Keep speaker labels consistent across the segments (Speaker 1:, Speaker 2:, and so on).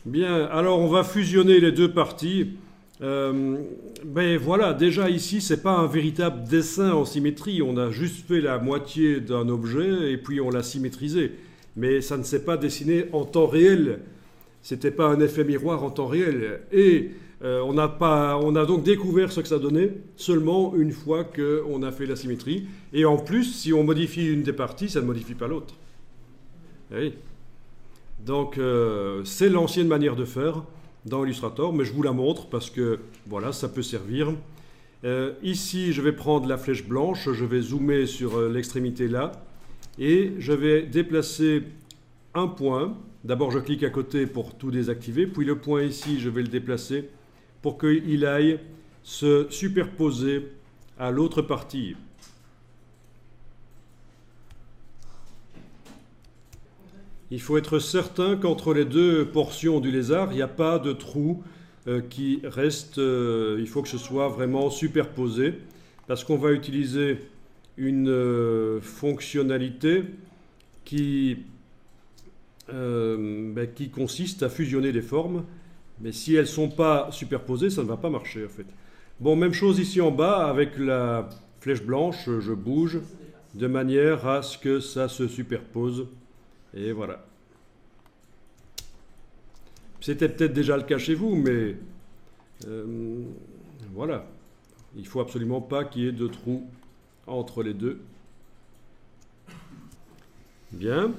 Speaker 1: Bien, alors on va fusionner les deux parties. Ben voilà, déjà ici, c'est pas un véritable dessin en symétrie. On a juste fait la moitié d'un objet et puis on l'a symétrisé. Mais ça ne s'est pas dessiné en temps réel. C'était pas un effet miroir en temps réel. Et on a donc découvert ce que ça donnait seulement une fois qu'on a fait la symétrie. Et en plus, si on modifie une des parties, ça ne modifie pas l'autre. Oui. Donc c'est l'ancienne manière de faire dans Illustrator, mais je vous la montre parce que voilà, ça peut servir. Ici, je vais prendre la flèche blanche, je vais zoomer sur l'extrémité là, et je vais déplacer un point. D'abord, je clique à côté pour tout désactiver, puis le point ici, je vais le déplacer pour qu'il aille se superposer à l'autre partie. Il faut être certain qu'entre les deux portions du lézard, il n'y a pas de trou qui reste. Il faut que ce soit vraiment superposé parce qu'on va utiliser une fonctionnalité qui consiste à fusionner les formes. Mais si elles ne sont pas superposées, ça ne va pas marcher en fait. Bon, même chose ici en bas avec la flèche blanche, je bouge de manière à ce que ça se superpose. Et voilà. C'était peut-être déjà le cas chez vous, mais voilà. Il ne faut absolument pas qu'il y ait de trous entre les deux. Bien.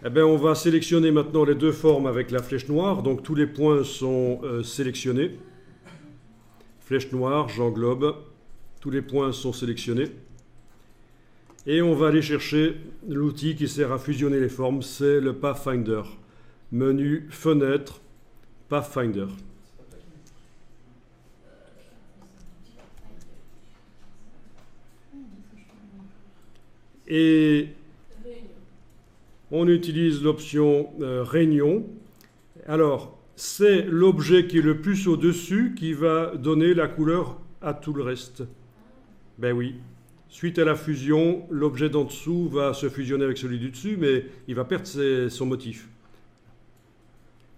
Speaker 1: Eh bien, on va sélectionner maintenant les deux formes avec la flèche noire. Donc tous les points sont sélectionnés. Flèche noire, j'englobe. Tous les points sont sélectionnés. Et on va aller chercher l'outil qui sert à fusionner les formes, c'est le Pathfinder. Menu, fenêtre, Pathfinder. Et on utilise l'option Réunion. Alors, c'est l'objet qui est le plus au-dessus qui va donner la couleur à tout le reste. Ben oui. Suite à la fusion, l'objet d'en dessous va se fusionner avec celui du dessus, mais il va perdre son motif.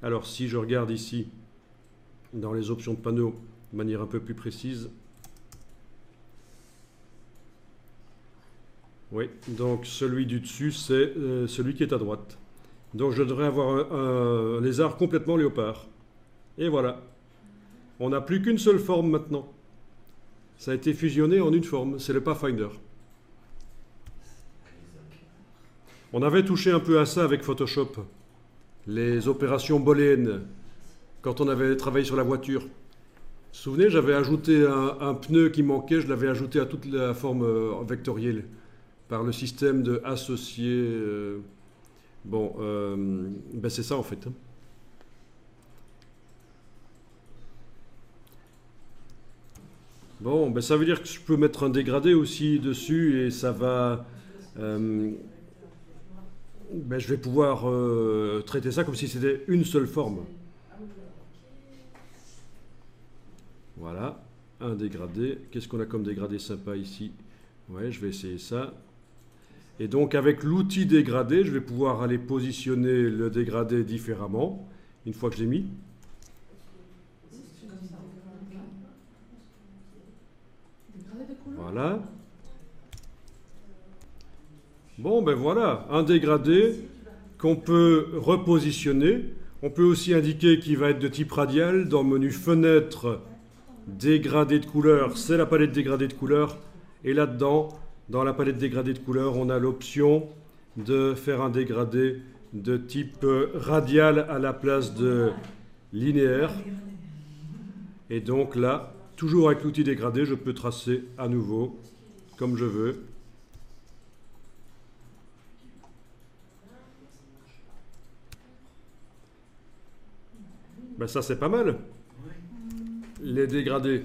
Speaker 1: Alors si je regarde ici, dans les options de panneau, de manière un peu plus précise. Oui, donc celui du dessus, c'est celui qui est à droite. Donc je devrais avoir un lézard complètement léopard. Et voilà. On n'a plus qu'une seule forme maintenant. Ça a été fusionné en une forme, c'est le Pathfinder. On avait touché un peu à ça avec Photoshop, les opérations booléennes, quand on avait travaillé sur la voiture. Vous vous souvenez, j'avais ajouté un pneu qui manquait, je l'avais ajouté à toute la forme vectorielle, par le système de associé. Ben c'est ça en fait. Bon, ben ça veut dire que je peux mettre un dégradé aussi dessus et ça va... ben je vais pouvoir traiter ça comme si c'était une seule forme. Voilà, un dégradé. Qu'est-ce qu'on a comme dégradé sympa ici? Ouais, je vais essayer ça. Et donc avec l'outil dégradé, je vais pouvoir aller positionner le dégradé différemment, une fois que je l'ai mis. Voilà. Bon, ben voilà, un dégradé qu'on peut repositionner. On peut aussi indiquer qu'il va être de type radial. Dans le menu fenêtre, dégradé de couleur, c'est la palette dégradée de couleurs. Et là-dedans, dans la palette dégradée de couleurs, on a l'option de faire un dégradé de type radial à la place de linéaire. Et donc là, toujours avec l'outil dégradé, je peux tracer à nouveau comme je veux. Ben ça c'est pas mal, les dégradés.